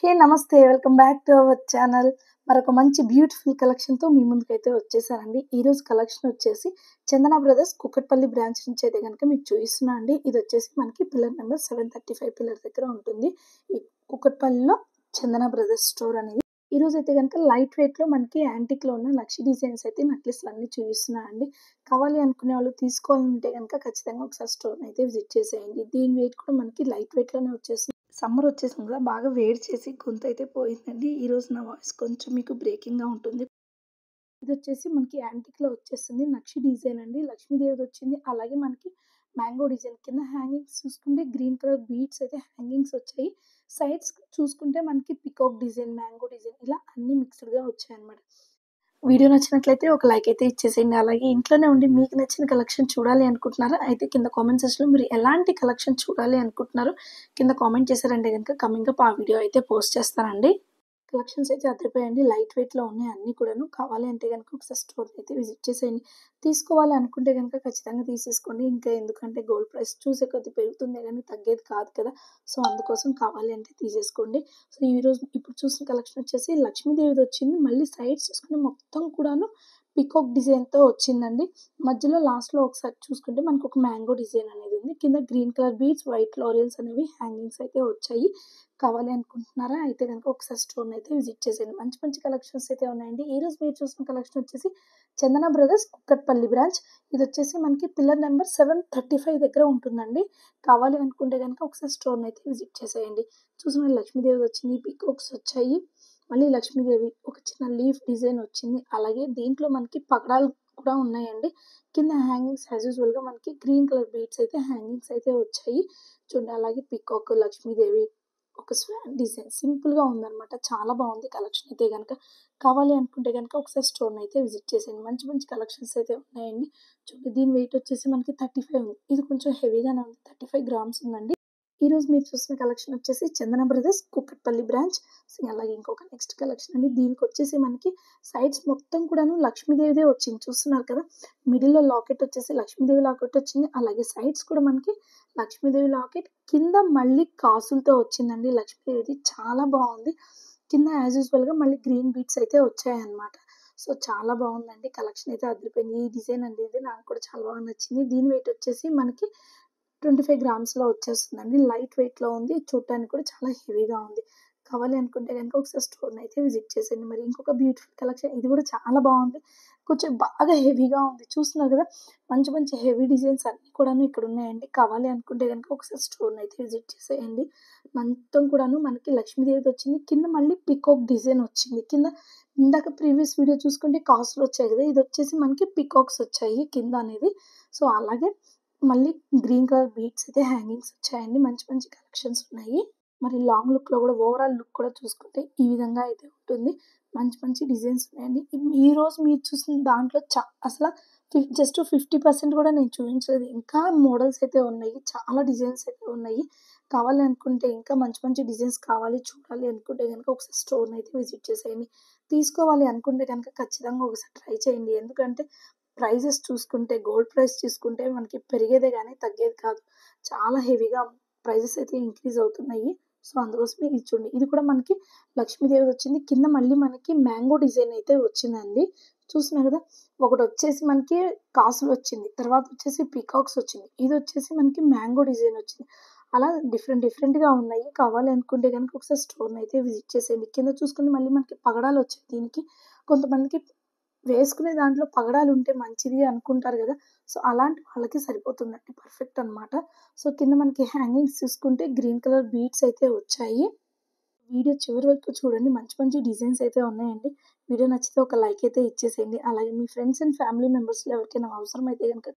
హే నమస్తే welcome back to our channel. మరొక మంచి బ్యూటిఫుల్ కలెక్షన్తో మీ ముందుకైతే వచ్చేసానండి. ఈరోజు కలెక్షన్ వచ్చేసి చందన బ్రదర్స్ కుక్కట్పల్లి బ్రాంచ్ నుంచి అయితే కనుక మీకు చూపిస్తున్నా అండి. ఇది వచ్చేసి మనకి పిల్లర్ నెంబర్ 735 పిల్లర్ దగ్గర ఉంటుంది. ఈ కుక్కట్పల్లిలో చందన బ్రదర్స్ స్టోర్ అనేది. ఈరోజు అయితే కనుక లైట్ వెయిట్లో మనకి యాంటిక్లో ఉన్న నక్షి డిజైన్స్ అయితే నెక్లెస్లు అన్నీ చూపిస్తున్నా అండి. కావాలి అనుకునే వాళ్ళు తీసుకోవాలంటే కనుక ఖచ్చితంగా ఒకసారి స్టోర్ని అయితే విజిట్ చేసేయండి. దీని వెయిట్ కూడా మనకి లైట్ వెయిట్లోనే వచ్చేస్తుంది. సమ్మర్ వచ్చేసింది కదా, బాగా వేడి చేసి గొంతు అయితే పోయిందండి. ఈరోజు నా వాయిస్ కొంచెం మీకు బ్రేకింగ్గా ఉంటుంది. ఇది వచ్చేసి మనకి యాంటిక్లో వచ్చేస్తుంది. నక్షి డిజైన్ అండి, లక్ష్మీదేవిది వచ్చింది. అలాగే మనకి మ్యాంగో డిజైన్ కింద హ్యాంగింగ్స్ చూసుకుంటే గ్రీన్ కలర్ బీడ్స్ అయితే హ్యాంగింగ్స్ వచ్చాయి. సైడ్స్ చూసుకుంటే మనకి పికాక్ డిజైన్, మ్యాంగో డిజైన్ ఇలా అన్ని మిక్స్డ్గా వచ్చాయి అన్నమాట. వీడియో నచ్చినట్లయితే ఒక లైక్ అయితే ఇచ్చేసేయండి. అలాగే ఇంట్లోనే ఉండి మీకు నచ్చిన కలెక్షన్ చూడాలి అనుకుంటున్నారా? అయితే కింద కామెంట్ సెక్షన్లో మీరు ఎలాంటి కలెక్షన్ చూడాలి అనుకుంటున్నారో కింద కామెంట్ చేశారంటే కనుక కమింగ్ అప్ ఆ వీడియో అయితే పోస్ట్ చేస్తానండి. కలెక్షన్స్ అయితే అదిరిపోయాయండి. లైట్ వెయిట్లో ఉన్నాయి అన్నీ కూడాను. కావాలి అంటే కనుక ఒకసారి స్టోర్ని అయితే విజిట్ చేసేయండి. తీసుకోవాలి అనుకుంటే కనుక ఖచ్చితంగా తీసేసుకోండి. ఇంకా ఎందుకంటే గోల్డ్ ప్రైస్ చూసే కొద్ది పెరుగుతుందే కానీ తగ్గేది కాదు కదా. సో అందుకోసం కావాలి అంటే తీసేసుకోండి. సో ఈరోజు ఇప్పుడు చూసిన కలెక్షన్ వచ్చేసి లక్ష్మీదేవిది వచ్చింది. మళ్ళీ సైడ్స్ చూసుకుంటే మొత్తం కూడాను పికాక్ డిజైన్తో వచ్చిందండి. మధ్యలో లాస్ట్లో ఒకసారి చూసుకుంటే మనకు ఒక మ్యాంగో డిజైన్ అనేది ఉంది. కింద గ్రీన్ కలర్ బీడ్స్, వైట్ లారియల్స్ అనేవి హ్యాంగింగ్స్ అయితే వచ్చాయి. కావాలి అనుకుంటున్నారా? అయితే కనుక ఒకసారి స్టోర్ని అయితే విజిట్ చేసేయండి. మంచి మంచి కలెక్షన్స్ అయితే ఉన్నాయండి. ఈరోజు మీరు చూసిన కలెక్షన్ వచ్చేసి చందన బ్రదర్స్ కుక్కట్పల్లి బ్రాంచ్. ఇది వచ్చేసి మనకి పిల్లర్ నెంబర్ 735 దగ్గర ఉంటుందండి. కావాలి అనుకుంటే కనుక ఒకసారి స్టోర్ని అయితే విజిట్ చేసేయండి. చూసిన లక్ష్మీదేవి వచ్చింది, పీకాక్స్ వచ్చాయి. మళ్ళీ లక్ష్మీదేవి ఒక చిన్న లీఫ్ డిజైన్ వచ్చింది. అలాగే దీంట్లో మనకి పగడాలు కూడా ఉన్నాయండి. కింద హ్యాంగింగ్స్ యాజ్ యూజువల్గా మనకి గ్రీన్ కలర్ బీడ్స్ అయితే హ్యాంగింగ్స్ అయితే వచ్చాయి. చూడండి, అలాగే పీకాక్, లక్ష్మీదేవి, ఒక స్వాన్ డిజైన్ సింపుల్గా ఉందన్నమాట. చాలా బాగుంది కలెక్షన్ అయితే కనుక. కావాలి అనుకుంటే కనుక ఒకసారి స్టోర్ని అయితే విజిట్ చేసేయండి. మంచి మంచి కలెక్షన్స్ అయితే ఉన్నాయండి. చూడండి, దీని వెయిట్ వచ్చేసి మనకి 35 ఉంది. ఇది కొంచెం హెవీగానే ఉంది, 35 గ్రామ్స్ ఉందండి. ఈరోజు మీరు చూసిన కలెక్షన్ వచ్చేసి చందన బ్రదర్స్ కుక్కట్పల్లి బ్రాంచ్. అలాగే ఇంకొక నెక్స్ట్ కలెక్షన్ అండి. దీనికి వచ్చేసి మనకి సైడ్స్ మొత్తం కూడాను లక్ష్మీదేవిదే వచ్చింది. చూస్తున్నారు కదా, మిడిల్లో లాకెట్ వచ్చేసి లక్ష్మీదేవి లాకెట్ వచ్చింది. అలాగే సైడ్స్ కూడా మనకి లక్ష్మీదేవి లాకెట్, కింద మళ్ళీ కాసులతో వచ్చిందండి లక్ష్మీదేవిది. చాలా బాగుంది. కింద యాజ్ యూజువల్గా మళ్ళీ గ్రీన్ బీట్స్ అయితే వచ్చాయన్నమాట. సో చాలా బాగుందండి. కలెక్షన్ అయితే అదిరిపోయింది. ఈ డిజైన్ అనేది నాకు కూడా చాలా బాగా నచ్చింది. దీని వెయిట్ వచ్చేసి మనకి 25 గ్రామ్స్లో వచ్చేస్తుందండి. లైట్ వెయిట్లో ఉంది. చూడటానికి కూడా చాలా హెవీగా ఉంది. కావాలి అనుకుంటే కనుక ఒకసారి స్టోర్ని అయితే విజిట్ చేసేయండి. మరి ఇంకొక బ్యూటిఫుల్ కలెక్షన్, ఇది కూడా చాలా బాగుంది. కొంచెం బాగా హెవీగా ఉంది. చూస్తున్నారు కదా, మంచి మంచి హెవీ డిజైన్స్ అన్నీ కూడాను ఇక్కడ ఉన్నాయండి. కావాలి అనుకుంటే కనుక ఒకసారి స్టోర్ని అయితే విజిట్ చేసేయండి. మొత్తం కూడాను మనకి లక్ష్మీదేవిది వచ్చింది. కింద మళ్ళీ పికాక్ డిజైన్ వచ్చింది. కింద ఇందాక ప్రీవియస్ వీడియో చూసుకుంటే కాసులు వచ్చాయి కదా, ఇది వచ్చేసి మనకి పికాక్స్ వచ్చాయి కింద అనేది. సో అలాగే మళ్ళీ గ్రీన్ కలర్ బీడ్స్ అయితే హ్యాంగింగ్స్ వచ్చాయండి. మంచి మంచి కలెక్షన్స్ ఉన్నాయి. మరి లాంగ్ లుక్లో కూడా ఓవరాల్ లుక్ కూడా చూసుకుంటే ఈ విధంగా అయితే ఉంటుంది. మంచి మంచి డిజైన్స్ ఉన్నాయండి. ఈరోజు మీరు చూసిన దాంట్లో అసలు జస్ట్ 50% కూడా నేను చూపించలేదు. ఇంకా మోడల్స్ అయితే ఉన్నాయి, చాలా డిజైన్స్ అయితే ఉన్నాయి. కావాలి అనుకుంటే ఇంకా మంచి మంచి డిజైన్స్ కావాలి చూడాలి అనుకుంటే కనుక ఒకసారి స్టోర్ని అయితే విజిట్ చేసేయండి. తీసుకోవాలి అనుకుంటే కనుక ఖచ్చితంగా ఒకసారి ట్రై చేయండి. ఎందుకంటే ప్రైజెస్ చూసుకుంటే, గోల్డ్ ప్రైస్ చూసుకుంటే మనకి పెరిగేదే కానీ తగ్గేది కాదు. చాలా హెవీగా ప్రైజెస్ అయితే ఇంక్రీజ్ అవుతున్నాయి. సో అందుకోసమే ఇది చూడండి, ఇది కూడా మనకి లక్ష్మీదేవి వచ్చింది. కింద మళ్ళీ మనకి మ్యాంగో డిజైన్ అయితే వచ్చిందండి. చూస్తున్నారు కదా, ఒకటి వచ్చేసి మనకి కాసులు వచ్చింది, తర్వాత వచ్చేసి పీకాక్స్ వచ్చింది, ఇది వచ్చేసి మనకి మ్యాంగో డిజైన్ వచ్చింది. అలా డిఫరెంట్గా ఉన్నాయి. కావాలి అనుకుంటే కనుక ఒకసారి స్టోర్ని అయితే విజిట్ చేసేయండి. కింద చూసుకుంటే మళ్ళీ మనకి పగడాలు వచ్చాయి. దీనికి కొంతమందికి వేసుకునే దాంట్లో పగడాలు ఉంటే మంచిది అనుకుంటారు కదా. సో అలాంటి వాళ్ళకి సరిపోతుందండి, పర్ఫెక్ట్ అనమాట. సో కింద మనకి హ్యాంగింగ్స్ చూసుకుంటే గ్రీన్ కలర్ బీడ్స్ అయితే వచ్చాయి. వీడియో చివరి వరకు చూడండి, మంచి మంచి డిజైన్స్ అయితే ఉన్నాయండి. వీడియో నచ్చితే ఒక లైక్ అయితే ఇచ్చేసేయండి. అలాగే మీ ఫ్రెండ్స్ అండ్ ఫ్యామిలీ మెంబర్స్లో ఎవరికైనా అవసరం అయితే కనుక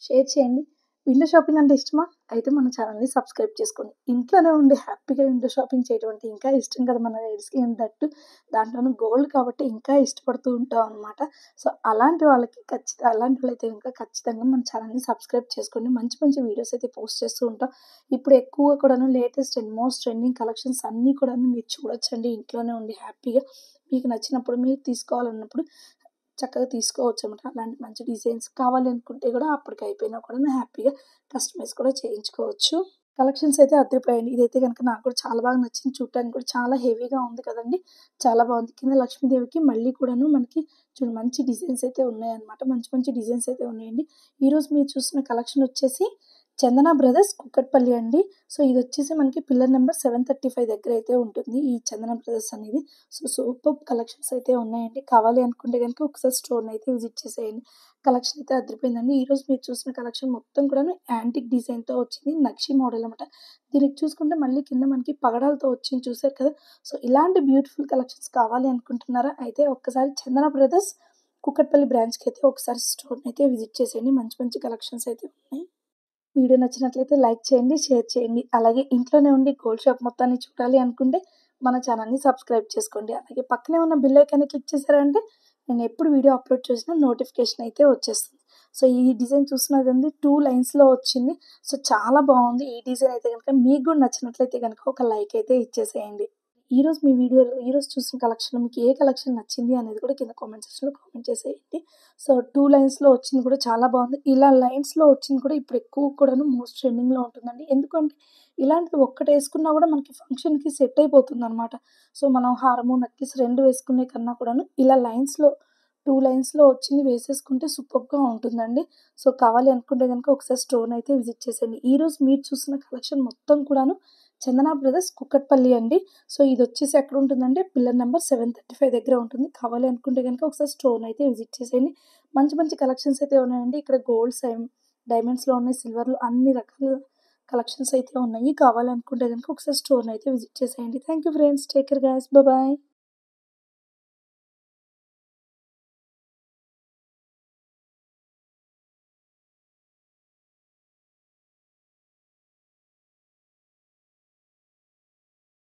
షేర్ చేయండి. విండో షాపింగ్ అంటే ఇష్టమా? అయితే మన ఛానల్ని సబ్స్క్రైబ్ చేసుకోండి. ఇంట్లోనే ఉండి హ్యాపీగా విండో షాపింగ్ చేయడం అంటే ఇంకా ఇష్టం కదా మన లేడీస్కి. దట్టు దాంట్లోనూ గోల్డ్ కాబట్టి ఇంకా ఇష్టపడుతూ ఉంటాం అనమాట. సో అలాంటి వాళ్ళకి అలాంటి వాళ్ళైతే ఇంకా ఖచ్చితంగా మన ఛానల్ని సబ్స్క్రైబ్ చేసుకోండి. మంచి మంచి వీడియోస్ అయితే పోస్ట్ చేస్తూ ఉంటాం. ఇప్పుడు ఎక్కువగా కూడాను latest and most trending collections అన్నీ కూడాను మీరు చూడొచ్చండి. ఇంట్లోనే ఉండి హ్యాపీగా మీకు నచ్చినప్పుడు మీరు తీసుకోవాలన్నప్పుడు చక్కగా తీసుకోవచ్చు అనమాట. అలాంటి మంచి డిజైన్స్ కావాలి అనుకుంటే కూడా అప్పటికి అయిపోయినా కూడా హ్యాపీగా కస్టమైజ్ కూడా చేయించుకోవచ్చు. కలెక్షన్స్ అయితే అదిరిపోయాయండి. ఇదైతే గనుక నాకు కూడా చాలా బాగా నచ్చింది. చూడటానికి కూడా చాలా హెవీగా ఉంది కదండీ! చాలా బాగుంది. కింద లక్ష్మీదేవికి మళ్ళీ కూడాను మనకి చూడు మంచి డిజైన్స్ అయితే ఉన్నాయన్నమాట. మంచి మంచి డిజైన్స్ అయితే ఉన్నాయండి. ఈరోజు మీరు చూస్తున్న కలెక్షన్ వచ్చేసి చందన బ్రదర్స్ కుక్కట్పల్లి అండి. సో, ఇదొచ్చేసి మనకి పిల్లర్ నంబర్ 735 దగ్గర అయితే ఉంటుంది. ఈ చందన బ్రదర్స్ అనేది. సో, సూపర్బ్ కలెక్షన్స్ అయితే ఉన్నాయండి. కావాలి అనుకుంటే గనుక ఒకసారి స్టోర్‌నైతే విజిట్ చేసేయండి. కలెక్షన్ అయితే అదిరిపోయిందండి. ఈరోజు మీరు చూసిన కలెక్షన్ మొత్తం కూడాను యాంటిక్ డిజైన్‌తో వచ్చింది. నక్షి మోడల్ అనమాట. దీనికి చూసుకుంటే మళ్ళీ కింద మనకి పగడాలతో వచ్చింది చూసారు కదా! సో, ఇలాంటి బ్యూటిఫుల్ కలెక్షన్స్ కావాలి అనుకుంటున్నారా? అయితే ఒక్కసారి చందన బ్రదర్స్ కూకట్పల్లి బ్రాంచ్‌కైతే ఒకసారి స్టోర్‌నైతే విజిట్ చేసేయండి. మంచి మంచి కలెక్షన్స్ అయితే ఉన్నాయి. వీడియో నచ్చినట్లయితే లైక్ చేయండి, షేర్ చేయండి. అలాగే ఇంట్లోనే ఉండి గోల్డ్ షాప్ మొత్తాన్ని చూడాలి అనుకుంటే మన ఛానల్‌ని సబ్స్క్రైబ్ చేసుకోండి. అలాగే పక్కనే ఉన్న బెల్ ఐకాన్ని క్లిక్ చేశారంటే నేను ఎప్పుడు వీడియో అప్లోడ్ చేసినా నోటిఫికేషన్ అయితే వచ్చేస్తుంది. సో, ఈ డిజైన్ చూస్తున్నదండి 2 లైన్స్‌లో వచ్చింది. సో, చాలా బావుంది. ఈ డిజైన్ అయితే గనుక మీకు కూడా నచ్చినట్లయితే గనుక ఒక లైక్ అయితే ఇచ్చేసేయండి. ఈరోజు చూసిన కలెక్షన్‌లో మీకు ఏ కలెక్షన్ నచ్చింది అనేది కూడా కింద కామెంట్ సెక్షన్‌లో కామెంట్ చేసేయండి. సో, 2 లైన్స్‌లో వచ్చింది కూడా చాలా బాగుంది. ఇలా లైన్స్‌లో వచ్చింది కూడా ఇప్పుడు ఎక్కువ కూడాను మోస్ట్ ట్రెండింగ్‌లో ఉంటుందండి. ఎందుకంటే ఇలాంటిది ఒక్కటేసుకున్నా కూడా మనకి ఫంక్షన్‌కి సెట్ అయిపోతుందనమాట. సో, మనం హారము, నెక్లెస్ 2 వేసుకునే కన్నా కూడాను ఇలా లైన్స్‌లో 2 లైన్స్‌లో వచ్చింది వేసేసుకుంటే సూపర్బ్‌గా ఉంటుందండి. సో, కావాలి అనుకుంటే గనుక ఒకసారి స్టోర్‌నైతే విజిట్ చేసేయండి. ఈరోజు మీరు చూస్తున్న కలెక్షన్ మొత్తం కూడాను చందన బ్రదర్స్ కుక్కట్పల్లి అండి. సో, ఇదొచ్చేసి ఎక్కడుంటుందంటే పిల్లర్ నంబర్ 735 దగ్గర ఉంటుంది. కావాలి అనుకుంటే గనుక ఒకసారి స్టోర్‌నైతే విజిట్ చేసేయండి. మంచి మంచి కలెక్షన్స్ అయితే ఉన్నాయండి. ఇక్కడ గోల్డ్ డైమండ్స్‌లో ఉన్నాయి, సిల్వర్‌లో అన్ని రకాల కలెక్షన్స్ అయితే ఉన్నాయి. కావాలనుకుంటే గనుక ఒకసారి స్టోర్‌నైతే విజిట్ చేసేయండి. Thank you friends. Take care guys. Bye.